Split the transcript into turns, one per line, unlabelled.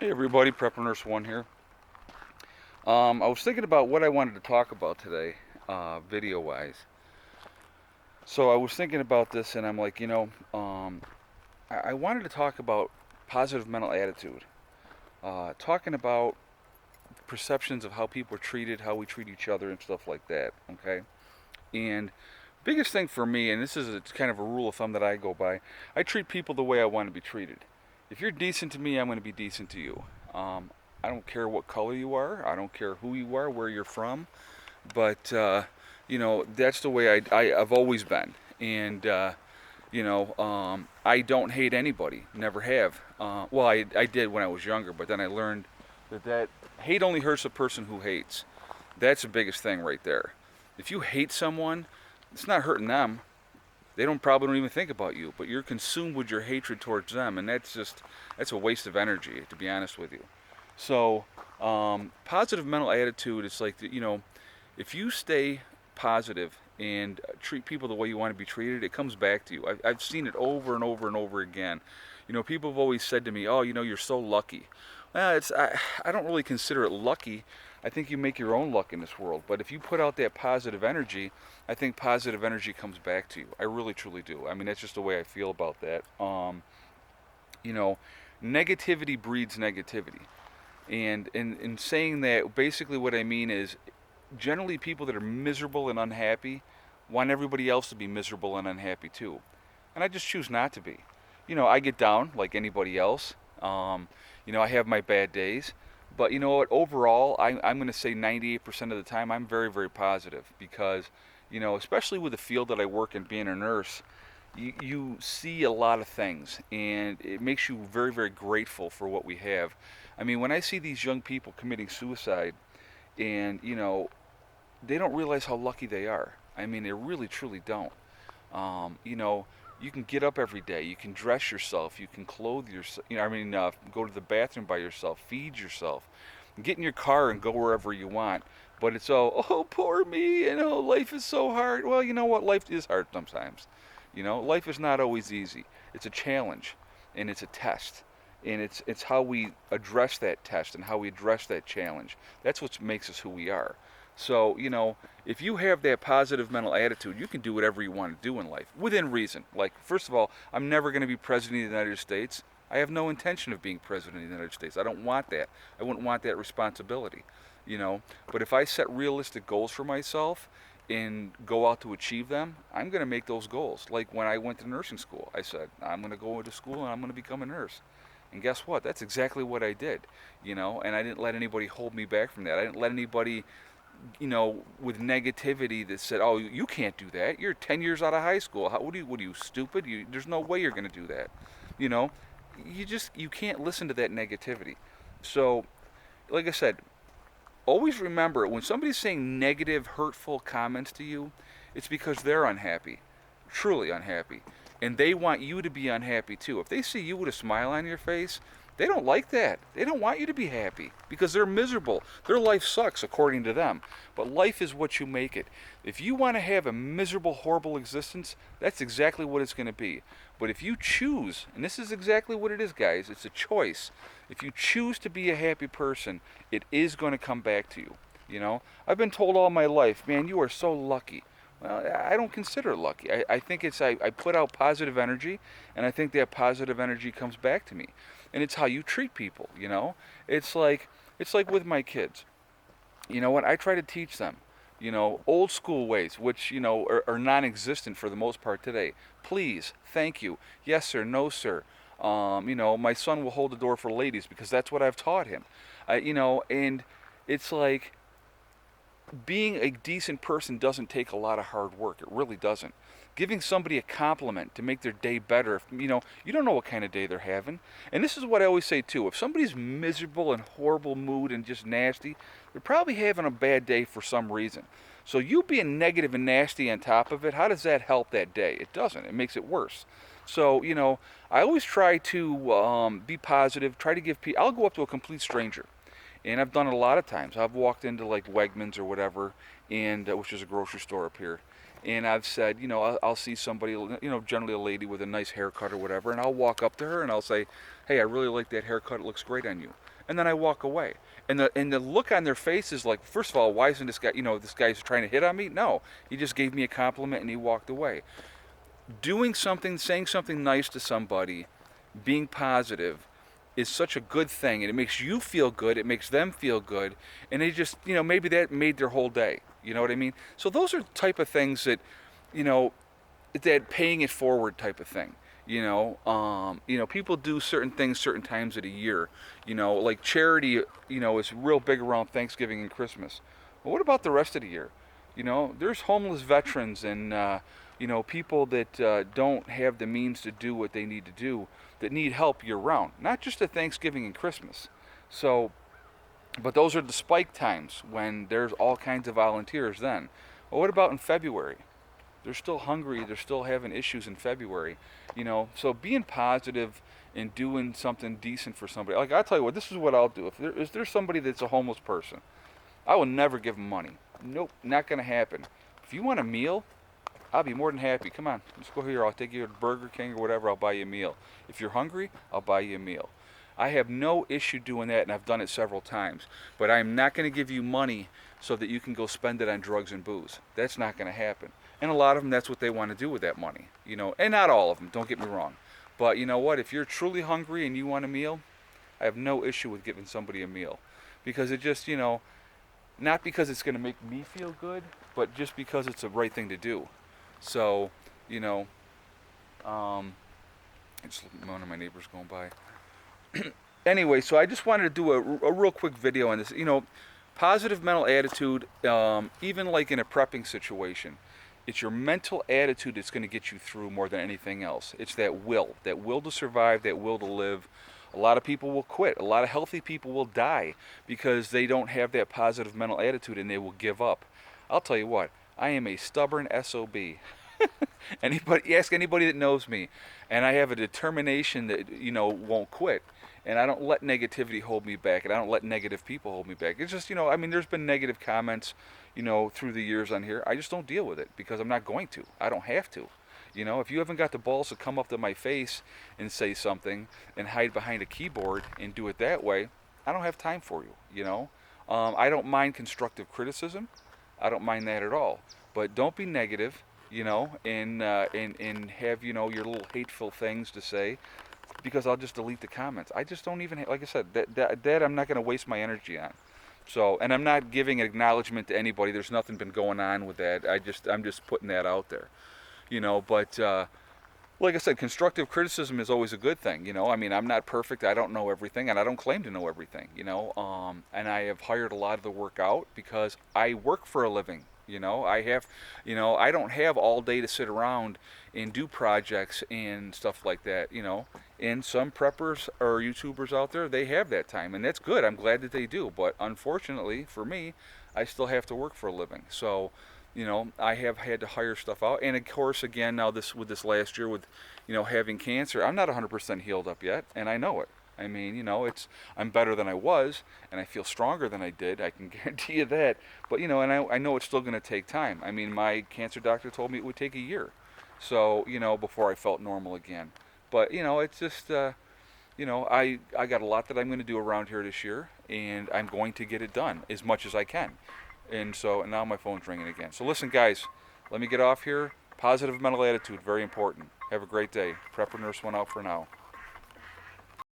Hey everybody, Prepper Nurse One here. I was thinking about what I wanted to talk about today, video-wise. So I was thinking about this, and I'm like, I wanted to talk about positive mental attitude, talking about perceptions of how people are treated, how we treat each other, and stuff like that. Okay, and biggest thing for me, and this is it's kind of a rule of thumb that I go by, I treat people the way I want to be treated. If you're decent to me, I'm going to be decent to you. Um, I don't care what color you are. I don't care who you are, where you're from. But that's the way I've always been. And I don't hate anybody. Never have. Well, I did when I was younger, but then I learned that hate only hurts a person who hates. That's the biggest thing right there. If you hate someone, it's not hurting them. They probably don't even think about you, but you're consumed with your hatred towards them, and that's a waste of energy, to be honest with you. So, positive mental attitude is like if you stay positive and treat people the way you want to be treated, it comes back to you. I've seen it over and over and over again. People have always said to me, "Oh, you're so lucky." Well, I don't really consider it lucky. I think you make your own luck in this world. But if you put out that positive energy, I think positive energy comes back to you. I really, truly do. I mean, that's just the way I feel about that. You know, Negativity breeds negativity. And in saying that, basically what I mean is generally people that are miserable and unhappy want everybody else to be miserable and unhappy too. And I just choose not to be. I get down like anybody else. I have my bad days. But you know what? Overall, I'm going to say 98% of the time I'm very, very positive because, especially with the field that I work in, being a nurse, you see a lot of things and it makes you very, very grateful for what we have. I mean, when I see these young people committing suicide and, they don't realize how lucky they are. I mean, they really, truly don't. Um, you know, you can get up every day. You can dress yourself. You can clothe yourself. Go to the bathroom by yourself. Feed yourself. Get in your car and go wherever you want. But it's all, oh, poor me. Life is so hard. Well, you know what? Life is hard sometimes. Life is not always easy. It's a challenge, and it's a test, and it's how we address that test and how we address that challenge. That's what makes us who we are. So, if you have that positive mental attitude, you can do whatever you want to do in life within reason. Like, first of all, I'm never going to be president of the United States. I have no intention of being president of the United States. I don't want that. I wouldn't want that responsibility, you know. But if I set realistic goals for myself and go out to achieve them, I'm going to make those goals. Like when I went to nursing school, I said, I'm going to go into school and I'm going to become a nurse. And guess what? That's exactly what I did, and I didn't let anybody hold me back from that. I didn't let anybody with negativity that said, "Oh, you can't do that. You're 10 years out of high school. What are you stupid? There's no way you're going to do that." You know, you can't listen to that negativity. So, like I said, always remember when somebody's saying negative, hurtful comments to you, it's because they're unhappy, truly unhappy, and they want you to be unhappy too. If they see you with a smile on your face, they don't like that. They don't want you to be happy because they're miserable. Their life sucks according to them. But life is what you make it. If you want to have a miserable, horrible existence, that's exactly what it's going to be. But if you choose, and this is exactly what it is, guys, it's a choice. If you choose to be a happy person, it is going to come back to you. I've been told all my life, man, you are so lucky. Well, I don't consider it lucky. I think I put out positive energy, and I think that positive energy comes back to me. And it's how you treat people. It's like with my kids. You know what? I try to teach them, old school ways, which, are non existent for the most part today. Please, thank you, yes, sir, no, sir. My son will hold the door for ladies because that's what I've taught him. And it's like being a decent person doesn't take a lot of hard work. It really doesn't. Giving somebody a compliment to make their day better, you don't know what kind of day they're having. And this is what I always say too. If somebody's miserable and horrible mood and just nasty, they're probably having a bad day for some reason. So you being negative and nasty on top of it, how does that help that day? It doesn't. It makes it worse. So, I always try to be positive, try to give people, I'll go up to a complete stranger and I've done it a lot of times. I've walked into like Wegmans or whatever, and which is a grocery store up here, and I've said, I'll see somebody, generally a lady with a nice haircut or whatever, and I'll walk up to her and I'll say, "Hey, I really like that haircut. It looks great on you." and then I walk away. And the look on their face is like, first of all, why isn't this guy, this guy's trying to hit on me? No, he just gave me a compliment and he walked away. Doing something, saying something nice to somebody, being positive is such a good thing, and it makes you feel good, it makes them feel good, and they just, maybe that made their whole day. You know what I mean? So those are the type of things that, you know, that paying it forward type of thing. People do certain things certain times of the year. Like charity, is real big around Thanksgiving and Christmas. Well, what about the rest of the year? There's homeless veterans and people that don't have the means to do what they need to do, that need help year round, not just at Thanksgiving and Christmas. So, but those are the spike times when there's all kinds of volunteers then. Well, what about in February? They're still hungry, they're still having issues in February. So being positive and doing something decent for somebody. Like, I'll tell you what, this is what I'll do. If there's somebody that's a homeless person, I will never give them money. Nope, not going to happen. If you want a meal, I'll be more than happy. Come on, let's go here. I'll take you to Burger King or whatever. I'll buy you a meal. If you're hungry, I'll buy you a meal. I have no issue doing that, and I've done it several times. But I'm not going to give you money so that you can go spend it on drugs and booze. That's not going to happen. And a lot of them, that's what they want to do with that money. And not all of them, don't get me wrong. But you know what? If you're truly hungry and you want a meal, I have no issue with giving somebody a meal. Because it just, not because it's going to make me feel good, but just because it's the right thing to do. So, just one of my neighbors going by. Anyway, so I just wanted to do a real quick video on this. Positive mental attitude, even like in a prepping situation, it's your mental attitude that's going to get you through more than anything else. It's that will to survive, that will to live. A lot of people will quit. A lot of healthy people will die because they don't have that positive mental attitude and they will give up. I'll tell you what, I am a stubborn SOB. Ask anybody that knows me, and I have a determination that won't quit, and I don't let negativity hold me back, and I don't let negative people hold me back. It's just there's been negative comments through the years on here. I just don't deal with it because I'm not going to. I don't have to. If you haven't got the balls to come up to my face and say something and hide behind a keyboard and do it that way, I don't have time for you. I don't mind constructive criticism. I don't mind that at all. But don't be negative, and have your little hateful things to say, because I'll just delete the comments. I just don't even, like I said, that I'm not going to waste my energy on. So, and I'm not giving acknowledgement to anybody. There's nothing been going on with that. I'm just putting that out there, But like I said, constructive criticism is always a good thing. I'm not perfect. I don't know everything, and I don't claim to know everything. And I have hired a lot of the work out because I work for a living. I have, I don't have all day to sit around and do projects and stuff like that. And some preppers or YouTubers out there, they have that time, and that's good. I'm glad that they do. But unfortunately for me, I still have to work for a living. So, I have had to hire stuff out. And of course, again, now with this last year with, having cancer, I'm not 100% healed up yet, and I know it. I mean, I'm better than I was, and I feel stronger than I did. I can guarantee you that. But, and I know it's still going to take time. I mean, my cancer doctor told me it would take a year. So, before I felt normal again. But, it's just, I got a lot that I'm going to do around here this year, and I'm going to get it done as much as I can. And now my phone's ringing again. So listen, guys, let me get off here. Positive mental attitude, very important. Have a great day. Prepper Nurse 1 out for now.